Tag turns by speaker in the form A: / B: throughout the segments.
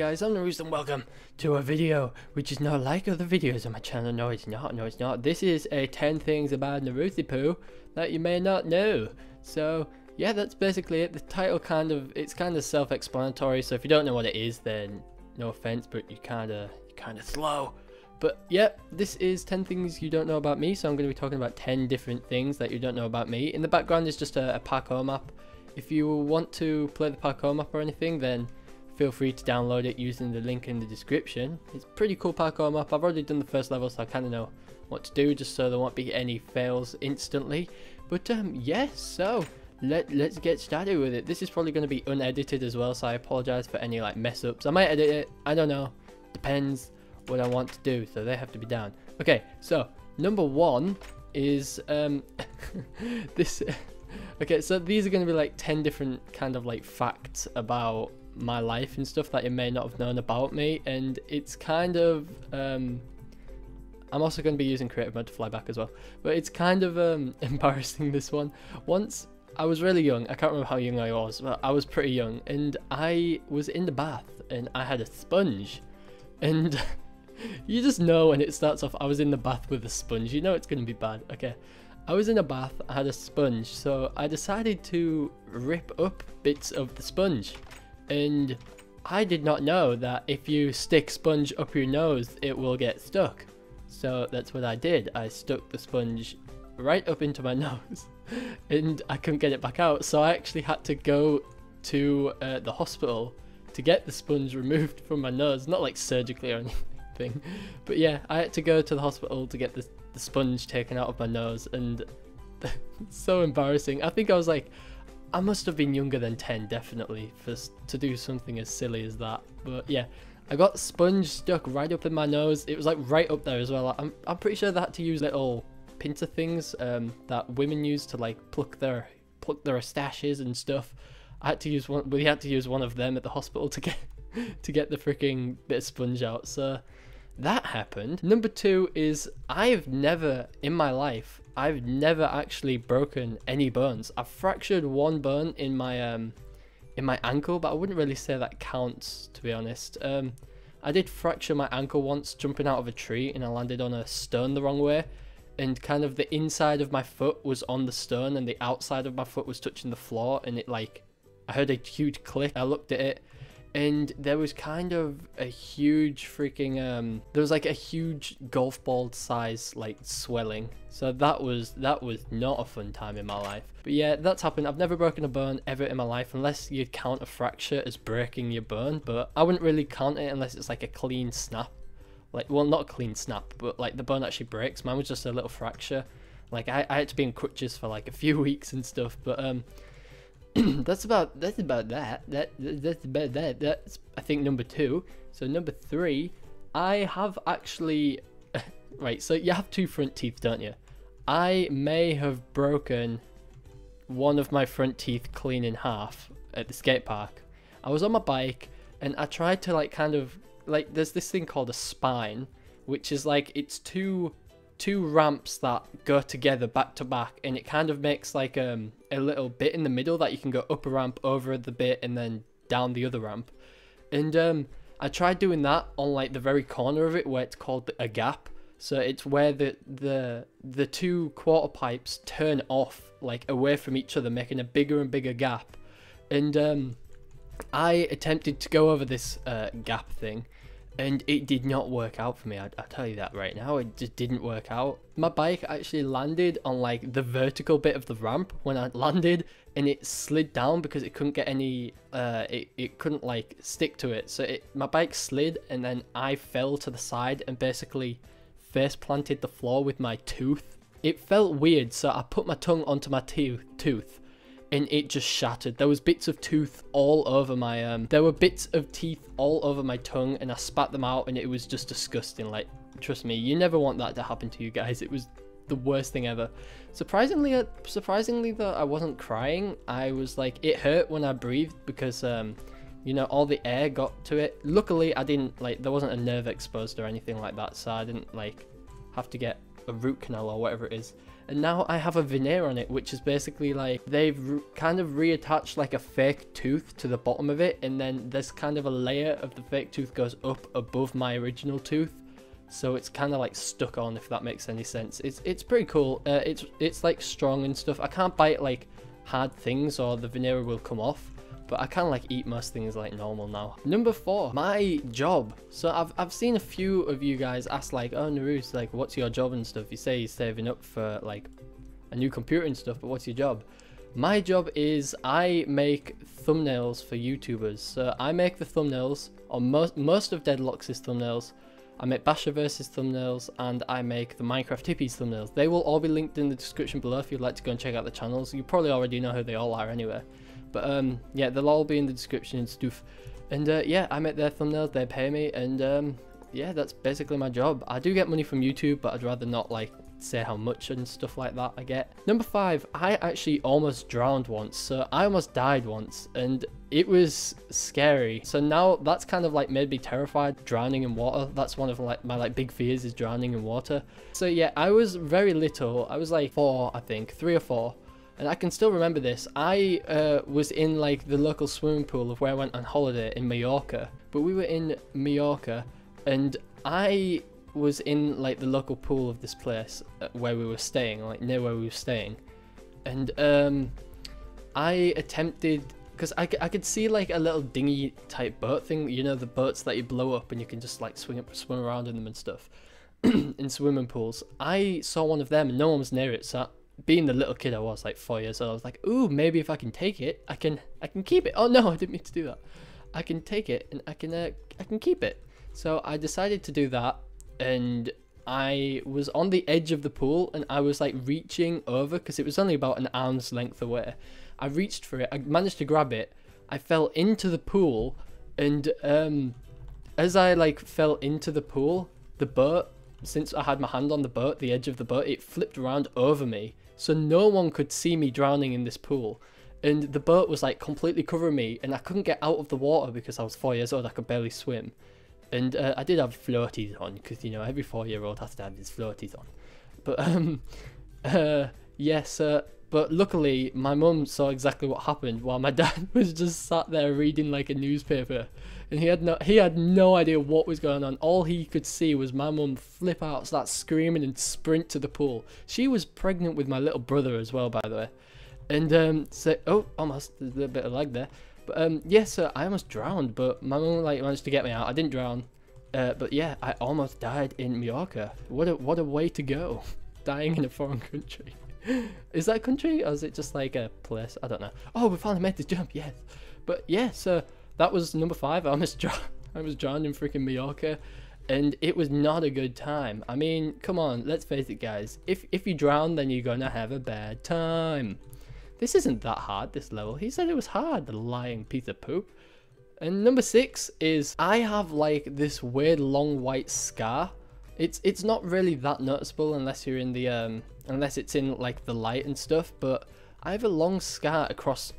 A: guys, I'm Nereus and welcome to a video which is not like other videos on my channel. No it's not. This is a 10 things about Nereus that you may not know. So yeah, that's basically it. The title it's kind of self-explanatory, so if you don't know what it is, then no offense, but you're kind of slow. But yeah, this is 10 things you don't know about me, so I'm going to be talking about 10 different things that you don't know about me. In the background is just a parkour map. If you want to play the parkour map or anything, then feel free to download it using the link in the description. It's a pretty cool parkour map. I've already done the first level, so I kind of know what to do, just so there won't be any fails instantly. But yeah, so let's get started with it. This is probably going to be unedited as well, so I apologize for any like mess ups. I might edit it, I don't know, depends what I want to do, so they have to be down. Okay, so number one is this. Okay, so these are going to be like 10 different kind of like facts about my life and stuff that you may not have known about me, and it's kind of I'm also going to be using creative mode to fly back as well, but it's kind of embarrassing, this one. Once I was really young, I can't remember how young I was, but I was pretty young, and I was in the bath and I had a sponge, and you just know when it starts off, I was in the bath with a sponge, you know it's going to be bad. Okay, I was in a bath, I had a sponge, so I decided to rip up bits of the sponge. And I did not know that if you stick sponge up your nose, it will get stuck. So that's what I did. I stuck the sponge right up into my nose and I couldn't get it back out. So I actually had to go to the hospital to get the sponge removed from my nose. Not like surgically or anything. But yeah, I had to go to the hospital to get the sponge taken out of my nose. And it's so embarrassing. I think I was like, I must have been younger than 10, definitely, to do something as silly as that. But yeah, I got sponge stuck right up in my nose. It was like right up there as well. I'm pretty sure they had to use little pincer things that women use to like pluck their moustaches and stuff. I had to use one. We had to use one of them at the hospital to get the freaking bit of sponge out. So that happened. Number two is I've never in my life actually broken any bones. I've fractured one bone in my ankle, but I wouldn't really say that counts, to be honest. I did fracture my ankle once jumping out of a tree, and I landed on a stone the wrong way, and kind of the inside of my foot was on the stone and the outside of my foot was touching the floor, and it like, I heard a huge click. I looked at it and there was kind of a huge freaking there was like a huge golf ball size like swelling. So that was not a fun time in my life. But yeah, that's happened. I've never broken a bone ever in my life, unless you count a fracture as breaking your bone, but I wouldn't really count it unless it's like a clean snap. Like, well, not a clean snap, but like the bone actually breaks. Mine was just a little fracture. Like I had to be in crutches for like a few weeks and stuff, but that's about that. That's I think number two. So number three, I have actually right, so you have two front teeth, don't you? I may have broken one of my front teeth clean in half at the skate park. I was on my bike and I tried to like kind of like, there's this thing called a spine, which is like, it's two ramps that go together back to back, and it kind of makes like a little bit in the middle that you can go up a ramp, over the bit, and then down the other ramp. And I tried doing that on like the very corner of it where it's called a gap. So it's where the two quarter pipes turn off like away from each other, making a bigger and bigger gap. And I attempted to go over this gap thing, and it did not work out for me. I'll tell you that right now. It just didn't work out. My bike actually landed on like the vertical bit of the ramp when I landed, and it slid down because it couldn't get any it couldn't like stick to it. So my bike slid, and then I fell to the side and basically face planted the floor with my tooth. It felt weird, so I put my tongue onto my tooth, and it just shattered. There was bits of tooth all over my there were bits of teeth all over my tongue, and I spat them out, and it was just disgusting. Like, trust me, you never want that to happen to you guys. It was the worst thing ever. Surprisingly though, I wasn't crying. I was like, it hurt when I breathed because you know, all the air got to it. Luckily I didn't like, there wasn't a nerve exposed or anything like that, so I didn't like have to get a root canal or whatever it is. And now I have a veneer on it, which is basically like they've kind of reattached like a fake tooth to the bottom of it, and then there's kind of a layer of the fake tooth goes up above my original tooth, so it's kind of like stuck on, if that makes any sense. It's pretty cool. It's like strong and stuff. I can't bite like hard things or the veneer will come off, but I kind of like eat most things like normal now. Number 4, my job. So I've seen a few of you guys ask like, oh Nereus, like what's your job and stuff. You say you're saving up for like a new computer and stuff, but what's your job? My job is I make thumbnails for YouTubers. So I make the thumbnails on most of Deadlocks's thumbnails. I make Basherverse's thumbnails, and I make the Minecraft Hippies thumbnails. They will all be linked in the description below if you'd like to go and check out the channels. You probably already know who they all are anyway. But yeah, they'll all be in the description and stuff. And yeah, I make their thumbnails, they pay me, and yeah, that's basically my job. I do get money from YouTube, but I'd rather not like say how much and stuff like that I get. Number 5, I actually almost drowned once. So I almost died once, and it was scary. So now that's kind of like made me terrified, drowning in water. That's one of like my like big fears, is drowning in water. So yeah, I was very little. I was like 4, I think, 3 or 4. And I can still remember this. I was in like the local swimming pool of where I went on holiday in Mallorca. But we were in Mallorca, and I was in like the local pool of this place where we were staying, like near where we were staying. And I attempted, because I could see like a little dinghy type boat thing, you know, the boats that you blow up and you can just like swim around in them and stuff in swimming pools. I saw one of them and no one was near it, so being the little kid I was, like 4 years old, I was like, ooh, maybe if I can take it, I can keep it. Oh no, I didn't mean to do that. I can take it and I can keep it. So I decided to do that, and I was on the edge of the pool and I was like reaching over, because it was only about an arm's length away. I reached for it, I managed to grab it, I fell into the pool, and as I like fell into the pool, the boat, since I had my hand on the boat, the edge of the boat, it flipped around over me, so no one could see me drowning in this pool. And the boat was like completely covering me, and I couldn't get out of the water because I was 4 years old, I could barely swim. And I did have floaties on, because you know every 4-year-old has to have his floaties on. But yes, but luckily my mum saw exactly what happened while my dad was just sat there reading like a newspaper, and he had no idea what was going on. All he could see was my mum flip out, start screaming and sprint to the pool. She was pregnant with my little brother as well, by the way. And so, oh, almost, there's a little bit of lag there. But yeah, so I almost drowned, but my mum like managed to get me out. I didn't drown, but yeah, I almost died in Mallorca. What a way to go, dying in a foreign country. Is that a country, or is it just like a place? I don't know. Oh, we finally made the jump, yes. But yeah, so that was number 5. I almost drowned in freaking Mallorca, and it was not a good time. I mean, come on, let's face it, guys. If you drown, then you're gonna have a bad time. This isn't that hard, this level. He said it was hard, the lying piece of poop. And number 6 is I have like this weird long white scar. It's not really that noticeable unless you're in the unless it's in like the light and stuff, but I have a long scar across,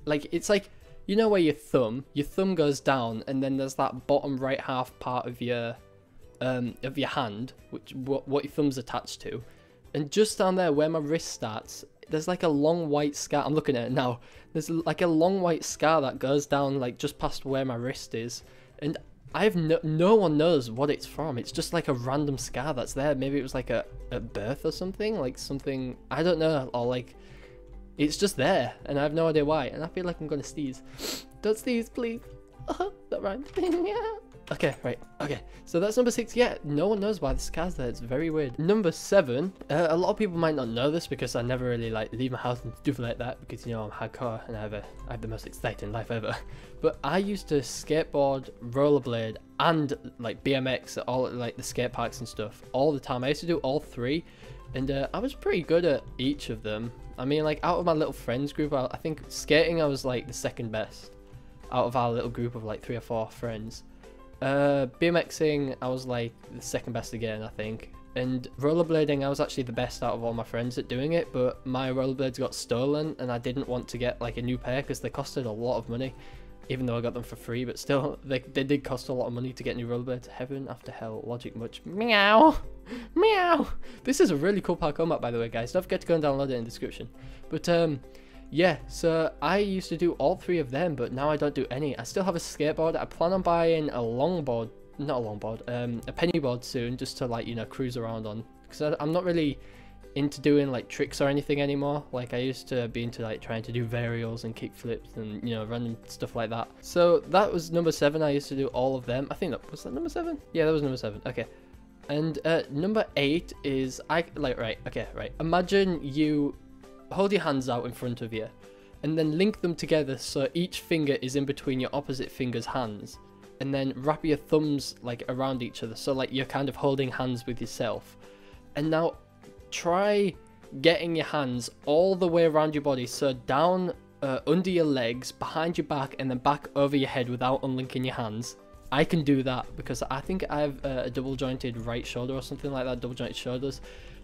A: like, it's like, you know where your thumb goes down, and then there's that bottom right half part of your hand, which what your thumb's attached to, and just down there where my wrist starts, there's like a long white scar. I'm looking at it now. There's like a long white scar that goes down like just past where my wrist is, and I have no one knows what it's from. It's just like a random scar that's there. Maybe it was like a birth or something, like something, I don't know, or like it's just there and I have no idea why, and I feel like I'm gonna sneeze. Don't sneeze, please. That rhymed. Yeah. Okay, right, okay, so that's number 6. Yeah, no one knows why the scar's there. It's very weird. Number 7, a lot of people might not know this because I never really like leave my house and stuff like that, because you know I'm hardcore and I have the most exciting life ever. But I used to skateboard, rollerblade, and like BMX at all like the skate parks and stuff all the time. I used to do all 3, and I was pretty good at each of them. I mean, like out of my little friends group, I think skating I was like the 2nd best out of our little group of like 3 or 4 friends. BMXing I was like the 2nd best again, I think, and rollerblading I was actually the best out of all my friends at doing it, but my rollerblades got stolen and I didn't want to get like a new pair because they costed a lot of money, even though I got them for free, but still, they did cost a lot of money to get new rollerblades. Heaven after hell, logic much. Meow! Meow! This is a really cool parkour map, by the way, guys. Don't forget to go and download it in the description. But, yeah, so I used to do all 3 of them, but now I don't do any. I still have a skateboard. I plan on buying a longboard, not a longboard, a pennyboard soon, just to, like, you know, cruise around on. Because I'm not really into doing like tricks or anything anymore. Like I used to be into like trying to do varials and kickflips and, you know, random stuff like that. So that was number 7. I used to do all of them. I think that was number 7. Yeah, that was number 7. Okay. And number 8 is right. Imagine you hold your hands out in front of you and then link them together so each finger is in between your opposite finger's hands, and then wrap your thumbs like around each other, so like you're kind of holding hands with yourself. And now try getting your hands all the way around your body, so down under your legs, behind your back, and then back over your head without unlinking your hands. I can do that because I think I have a double jointed right shoulder or something like that, double jointed shoulders,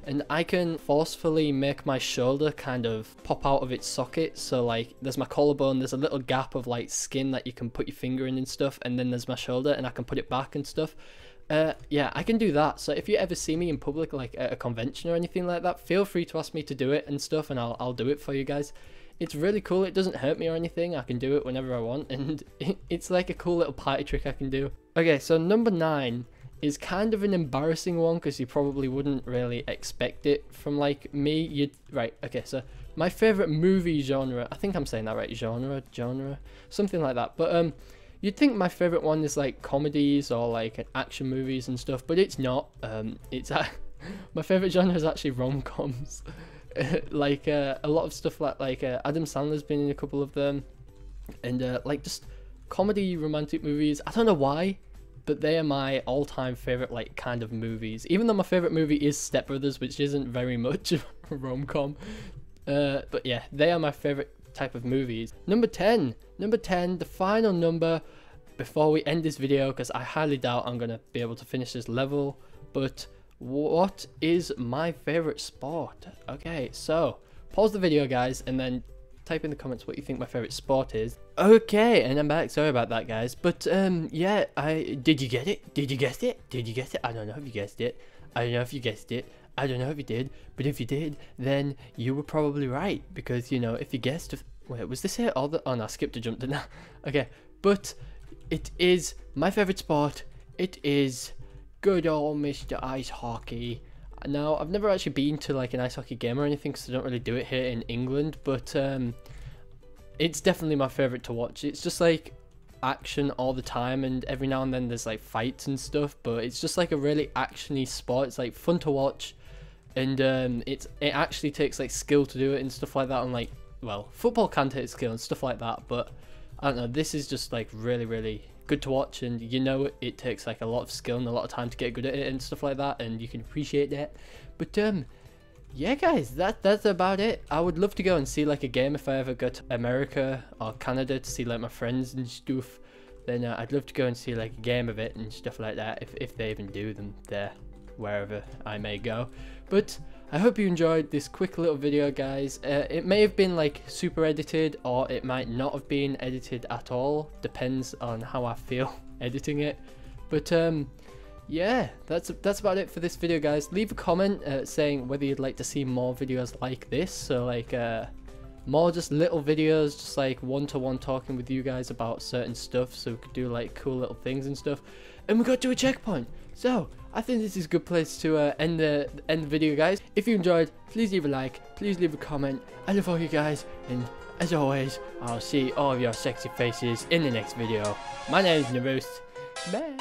A: and I can forcefully make my shoulder kind of pop out of its socket. So like there's my collarbone, there's a little gap of like skin that you can put your finger in and stuff, and then there's my shoulder and I can put it back and stuff. Yeah, I can do that. So if you ever see me in public, like at a convention or anything like that, feel free to ask me to do it and stuff, and I'll do it for you guys. It's really cool. It doesn't hurt me or anything. I can do it whenever I want, and it's like a cool little party trick I can do. Okay, so number 9 is kind of an embarrassing one because you probably wouldn't really expect it from like me. Right, okay, so my favorite movie genre, I think I'm saying that right, genre, something like that, but you'd think my favorite one is like comedies or like action movies and stuff, but it's not. My favorite genre is actually rom-coms. Like a lot of stuff like Adam Sandler's been in a couple of them, and like just comedy romantic movies. I don't know why, but they are my all-time favorite like kind of movies, even though my favorite movie is Step Brothers, which isn't very much of a rom-com. But yeah, they are my favorite type of movies. Number 10, the final number before we end this video, because I highly doubt I'm gonna be able to finish this level. But what is my favorite sport? Okay, so pause the video, guys, and then type in the comments what you think my favorite sport is. Okay, and I'm back. Sorry about that, guys, but yeah, did you get it? Did you guess it? Did you guess it? I don't know if you guessed it. I don't know if you guessed it. I don't know if you did, but if you did, then you were probably right, because, you know, if you guessed... Wait, was this it? Oh no, I skipped a jump, didn't I? Okay, but it is my favourite sport. It is good old Mr. Ice Hockey. Now, I've never actually been to like an ice hockey game or anything, because I don't really do it here in England, but it's definitely my favourite to watch. It's just like action all the time, and every now and then there's like fights and stuff, but it's just like a really actiony sport. It's like fun to watch, and it actually takes like skill to do it and stuff like that. And like, well, football can take skill and stuff like that, but I don't know, this is just like really, really good to watch, and you know it takes like a lot of skill and a lot of time to get good at it and stuff like that, and you can appreciate that. But yeah, guys, that's about it. I would love to go and see like a game if I ever go to America or Canada to see like my friends and stuff. Then I'd love to go and see like a game of it and stuff like that, if they even do them there, wherever I may go. But I hope you enjoyed this quick little video, guys. It may have been like super edited, or it might not have been edited at all. Depends on how I feel editing it. But yeah, that's about it for this video, guys. Leave a comment saying whether you'd like to see more videos like this. So like more just little videos, just like one-to-one talking with you guys about certain stuff, so we could do like cool little things and stuff. And we got to a checkpoint, so I think this is a good place to end the video, guys. If you enjoyed, please leave a like, please leave a comment. I love all you guys, and as always, I'll see all of your sexy faces in the next video. My name is Nereus. Bye.